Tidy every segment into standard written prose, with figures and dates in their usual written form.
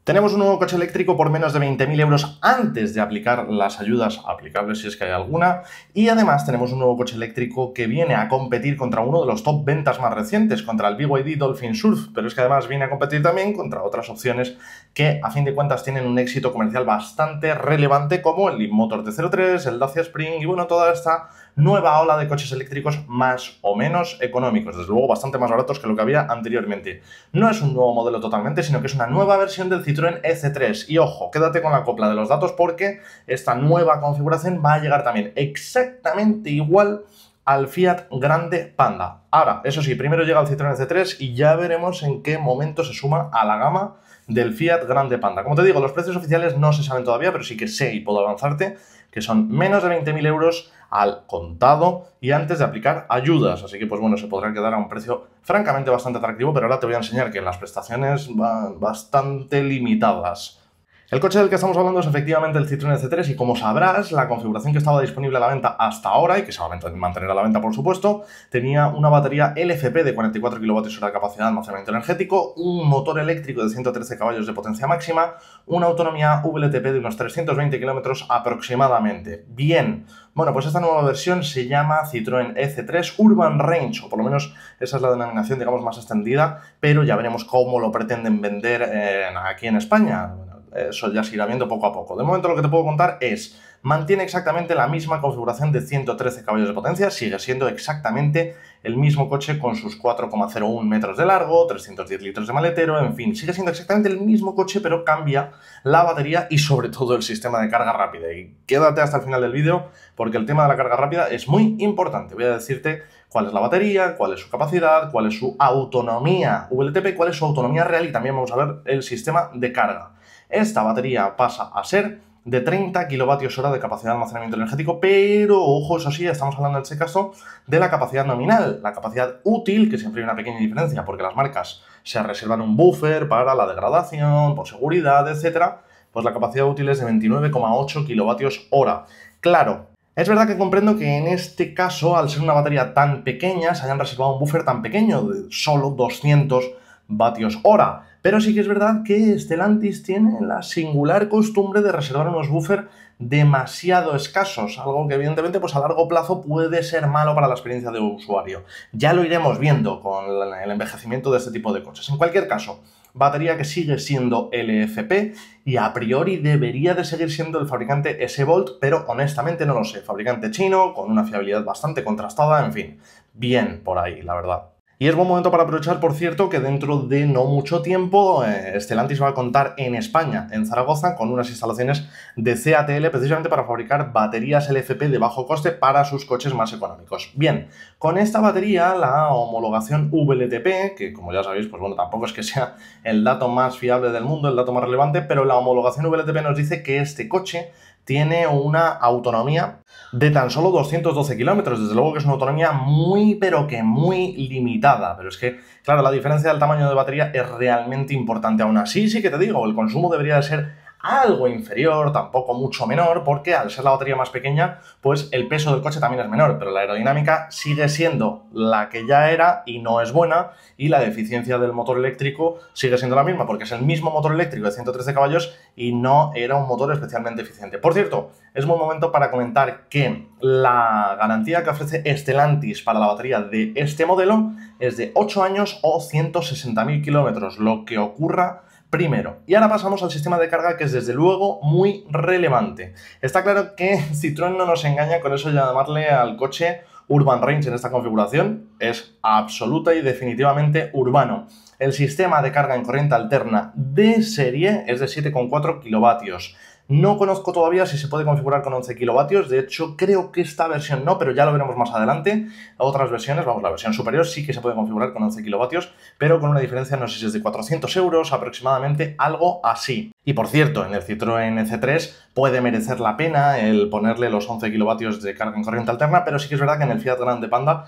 Tenemos un nuevo coche eléctrico por menos de 20.000 euros antes de aplicar las ayudas aplicables, si es que hay alguna, y además tenemos un nuevo coche eléctrico que viene a competir contra uno de los top ventas más recientes, contra el BYD Dolphin Surf, pero es que además viene a competir también contra otras opciones que a fin de cuentas tienen un éxito comercial bastante relevante, como el Leapmotor T03, el Dacia Spring y bueno, toda esta nueva ola de coches eléctricos más o menos económicos, desde luego bastante más baratos que lo que había anteriormente. No es un nuevo modelo totalmente, sino que es una nueva versión del Citroën EC3. Y ojo, quédate con la copla de los datos porque esta nueva configuración va a llegar también exactamente igual al Fiat Grande Panda. Ahora, eso sí, primero llega el Citroën EC3 y ya veremos en qué momento se suma a la gama del Fiat Grande Panda. Como te digo, los precios oficiales no se saben todavía, pero sí que sé y puedo avanzarte que son menos de 20.000 euros al contado y antes de aplicar ayudas. Así que, pues bueno, se podrán quedar a un precio francamente bastante atractivo, pero ahora te voy a enseñar que las prestaciones van bastante limitadas. El coche del que estamos hablando es efectivamente el Citroën C3 y como sabrás, la configuración que estaba disponible a la venta hasta ahora y que se va a mantener a la venta por supuesto, tenía una batería LFP de 44 kWh de capacidad de almacenamiento energético, un motor eléctrico de 113 caballos de potencia máxima, una autonomía VLTP de unos 320 km aproximadamente. Bien, bueno, pues esta nueva versión se llama Citroën EC3 Urban Range, o por lo menos esa es la denominación, digamos, más extendida, pero ya veremos cómo lo pretenden vender aquí en España. Eso ya se irá viendo poco a poco. De momento lo que te puedo contar es, mantiene exactamente la misma configuración de 113 caballos de potencia, sigue siendo exactamente el mismo coche con sus 4,01 metros de largo, 310 litros de maletero, en fin, sigue siendo exactamente el mismo coche, pero cambia la batería y sobre todo el sistema de carga rápida. Y quédate hasta el final del vídeo porque el tema de la carga rápida es muy importante. Voy a decirte cuál es la batería, cuál es su capacidad, cuál es su autonomía VLTP, cuál es su autonomía real y también vamos a ver el sistema de carga. Esta batería pasa a ser de 30 kWh de capacidad de almacenamiento energético, pero ojo, eso sí, estamos hablando en este caso de la capacidad nominal, la capacidad útil, que siempre hay una pequeña diferencia porque las marcas se reservan un buffer para la degradación, por seguridad, etcétera, pues la capacidad útil es de 29,8 kWh. Claro, es verdad que comprendo que en este caso, al ser una batería tan pequeña, se hayan reservado un buffer tan pequeño de solo 200 vatios hora. Pero sí que es verdad que Stellantis tiene la singular costumbre de reservar unos buffers demasiado escasos, algo que evidentemente pues a largo plazo puede ser malo para la experiencia de usuario. Ya lo iremos viendo con el envejecimiento de este tipo de coches. En cualquier caso, batería que sigue siendo LFP y a priori debería de seguir siendo el fabricante S-Volt, pero honestamente no lo sé. Fabricante chino, con una fiabilidad bastante contrastada, en fin, bien por ahí, la verdad. Y es buen momento para aprovechar, por cierto, que dentro de no mucho tiempo Stellantis va a contar en España, en Zaragoza, con unas instalaciones de CATL precisamente para fabricar baterías LFP de bajo coste para sus coches más económicos. Bien, con esta batería, la homologación VLTP, que como ya sabéis, pues bueno, tampoco es que sea el dato más fiable del mundo, el dato más relevante, pero la homologación VLTP nos dice que este coche tiene una autonomía de tan solo 212 kilómetros. Desde luego que es una autonomía muy, pero que muy limitada. Pero es que, claro, la diferencia del tamaño de batería es realmente importante. Aún así, sí que te digo, el consumo debería de ser algo inferior, tampoco mucho menor, porque al ser la batería más pequeña, pues el peso del coche también es menor, pero la aerodinámica sigue siendo la que ya era y no es buena, y la eficiencia del motor eléctrico sigue siendo la misma, porque es el mismo motor eléctrico de 113 caballos y no era un motor especialmente eficiente. Por cierto, es buen momento para comentar que la garantía que ofrece Stellantis para la batería de este modelo es de 8 años o 160.000 kilómetros, lo que ocurra primero. Y ahora pasamos al sistema de carga, que es desde luego muy relevante. Está claro que Citroën no nos engaña con eso de llamarle al coche Urban Range en esta configuración. Es absoluta y definitivamente urbano. El sistema de carga en corriente alterna de serie es de 7,4 kilovatios. No conozco todavía si se puede configurar con 11 kilovatios, de hecho creo que esta versión no, pero ya lo veremos más adelante. Otras versiones, vamos, la versión superior sí que se puede configurar con 11 kilovatios, pero con una diferencia, no sé si es de 400 euros aproximadamente, algo así. Y por cierto, en el Citroën C3 puede merecer la pena el ponerle los 11 kilovatios de carga en corriente alterna, pero sí que es verdad que en el Fiat Grande Panda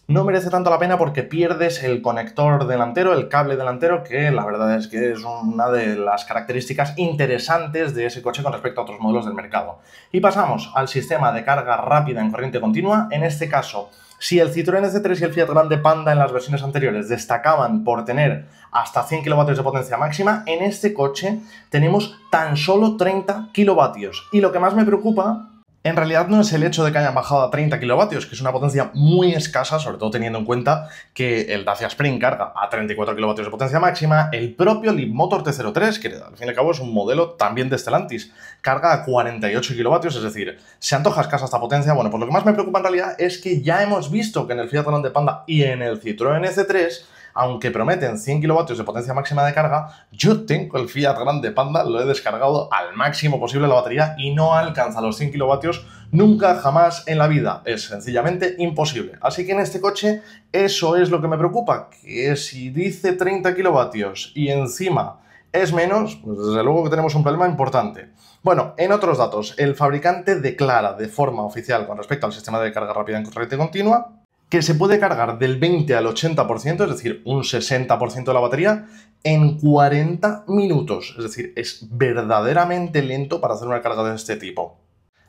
no merece tanto la pena porque pierdes el conector delantero, el cable delantero, que la verdad es que es una de las características interesantes de ese coche con respecto a otros modelos del mercado. Y pasamos al sistema de carga rápida en corriente continua. En este caso, si el Citroën C3 y el Fiat Grande Panda en las versiones anteriores destacaban por tener hasta 100 kilovatios de potencia máxima, en este coche tenemos tan solo 30 kilovatios. Y lo que más me preocupa en realidad no es el hecho de que hayan bajado a 30 kilovatios, que es una potencia muy escasa, sobre todo teniendo en cuenta que el Dacia Spring carga a 34 kilovatios de potencia máxima, el propio Leapmotor T03, que al fin y al cabo es un modelo también de Stellantis, carga a 48 kilovatios, es decir, ¿se antoja escasa esta potencia? Bueno, pues lo que más me preocupa en realidad es que ya hemos visto que en el Fiat Grande Panda y en el Citroën C3, aunque prometen 100 kilovatios de potencia máxima de carga, yo tengo el Fiat Grande Panda, lo he descargado al máximo posible la batería y no alcanza los 100 kilovatios nunca jamás en la vida. Es sencillamente imposible. Así que en este coche eso es lo que me preocupa, que si dice 30 kilovatios y encima es menos, pues desde luego que tenemos un problema importante. Bueno, en otros datos, el fabricante declara de forma oficial con respecto al sistema de carga rápida en corriente continua que se puede cargar del 20 al 80%, es decir, un 60% de la batería, en 40 minutos. Es decir, es verdaderamente lento para hacer una carga de este tipo.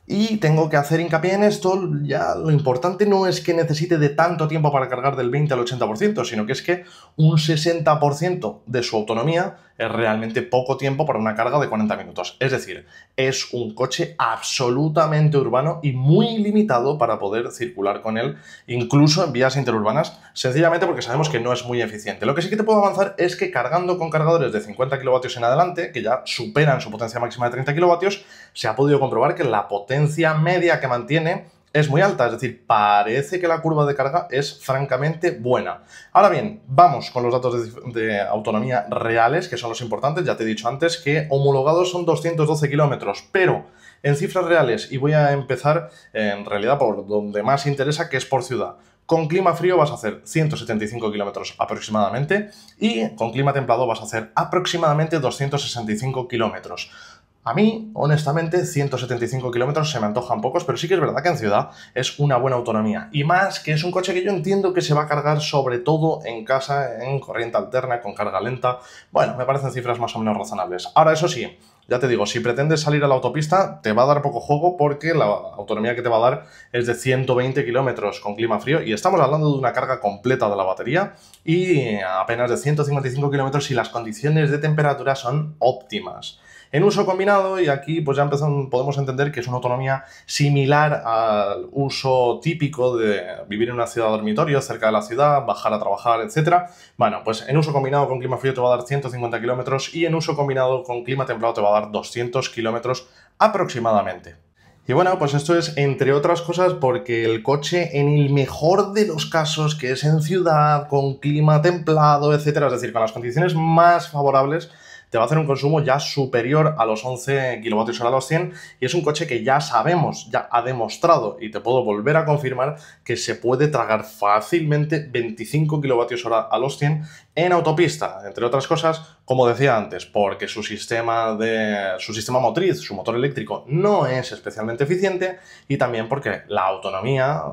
Y tengo que hacer hincapié en esto, ya lo importante no es que necesite de tanto tiempo para cargar del 20 al 80%, sino que es que un 60% de su autonomía es realmente poco tiempo para una carga de 40 minutos. Es decir, es un coche absolutamente urbano y muy limitado para poder circular con él, incluso en vías interurbanas, sencillamente porque sabemos que no es muy eficiente. Lo que sí que te puedo avanzar es que cargando con cargadores de 50 kilovatios en adelante, que ya superan su potencia máxima de 30 kilovatios, se ha podido comprobar que la potencia media que mantiene es muy alta, es decir, parece que la curva de carga es francamente buena. Ahora bien, vamos con los datos de autonomía reales, que son los importantes. Ya te he dicho antes que homologados son 212 kilómetros, pero en cifras reales, y voy a empezar en realidad por donde más interesa, que es por ciudad. Con clima frío vas a hacer 175 kilómetros aproximadamente y con clima templado vas a hacer aproximadamente 265 kilómetros. A mí, honestamente, 175 kilómetros se me antojan pocos, pero sí que es verdad que en ciudad es una buena autonomía. Y más que es un coche que yo entiendo que se va a cargar sobre todo en casa, en corriente alterna, con carga lenta. Bueno, me parecen cifras más o menos razonables. Ahora, eso sí, ya te digo, si pretendes salir a la autopista, te va a dar poco juego porque la autonomía que te va a dar es de 120 kilómetros con clima frío y estamos hablando de una carga completa de la batería y apenas de 155 kilómetros si las condiciones de temperatura son óptimas. En uso combinado, y aquí pues ya podemos entender que es una autonomía similar al uso típico de vivir en una ciudad dormitorio, cerca de la ciudad, bajar a trabajar, etc. Bueno, pues en uso combinado con clima frío te va a dar 150 kilómetros y en uso combinado con clima templado te va a dar 200 kilómetros aproximadamente. Y bueno, pues esto es, entre otras cosas, porque el coche, en el mejor de los casos, que es en ciudad, con clima templado, etcétera, es decir, con las condiciones más favorables, te va a hacer un consumo ya superior a los 11 kWh a los 100 y es un coche que ya sabemos, ya ha demostrado y te puedo volver a confirmar que se puede tragar fácilmente 25 kWh a los 100 en autopista, entre otras cosas, como decía antes, porque su sistema motriz, su motor eléctrico no es especialmente eficiente y también porque la autonomía,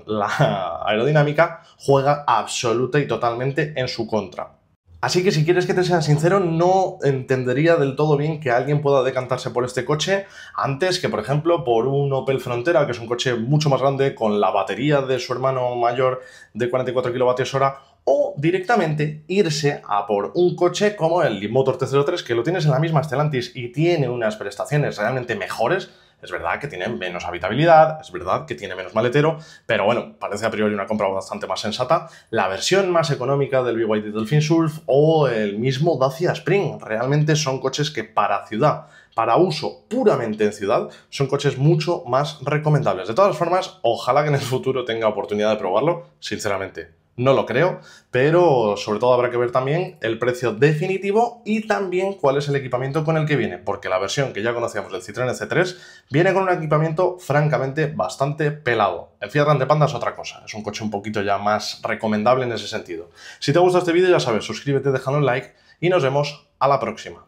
la aerodinámica juega absoluta y totalmente en su contra. Así que si quieres que te sea sincero, no entendería del todo bien que alguien pueda decantarse por este coche antes que, por ejemplo, por un Opel Frontera, que es un coche mucho más grande, con la batería de su hermano mayor de 44 kWh, o directamente irse a por un coche como el Leapmotor T03, que lo tienes en la misma Stellantis y tiene unas prestaciones realmente mejores. Es verdad que tiene menos habitabilidad, es verdad que tiene menos maletero, pero bueno, parece a priori una compra bastante más sensata. La versión más económica del BYD Dolphin Surf o el mismo Dacia Spring realmente son coches que para ciudad, para uso puramente en ciudad, son coches mucho más recomendables. De todas formas, ojalá que en el futuro tenga oportunidad de probarlo, sinceramente. No lo creo, pero sobre todo habrá que ver también el precio definitivo y también cuál es el equipamiento con el que viene, porque la versión que ya conocíamos del Citroën C3 viene con un equipamiento francamente bastante pelado. El Fiat Grande Panda es otra cosa, es un coche un poquito ya más recomendable en ese sentido. Si te gusta este vídeo, ya sabes, suscríbete, déjalo un like y nos vemos a la próxima.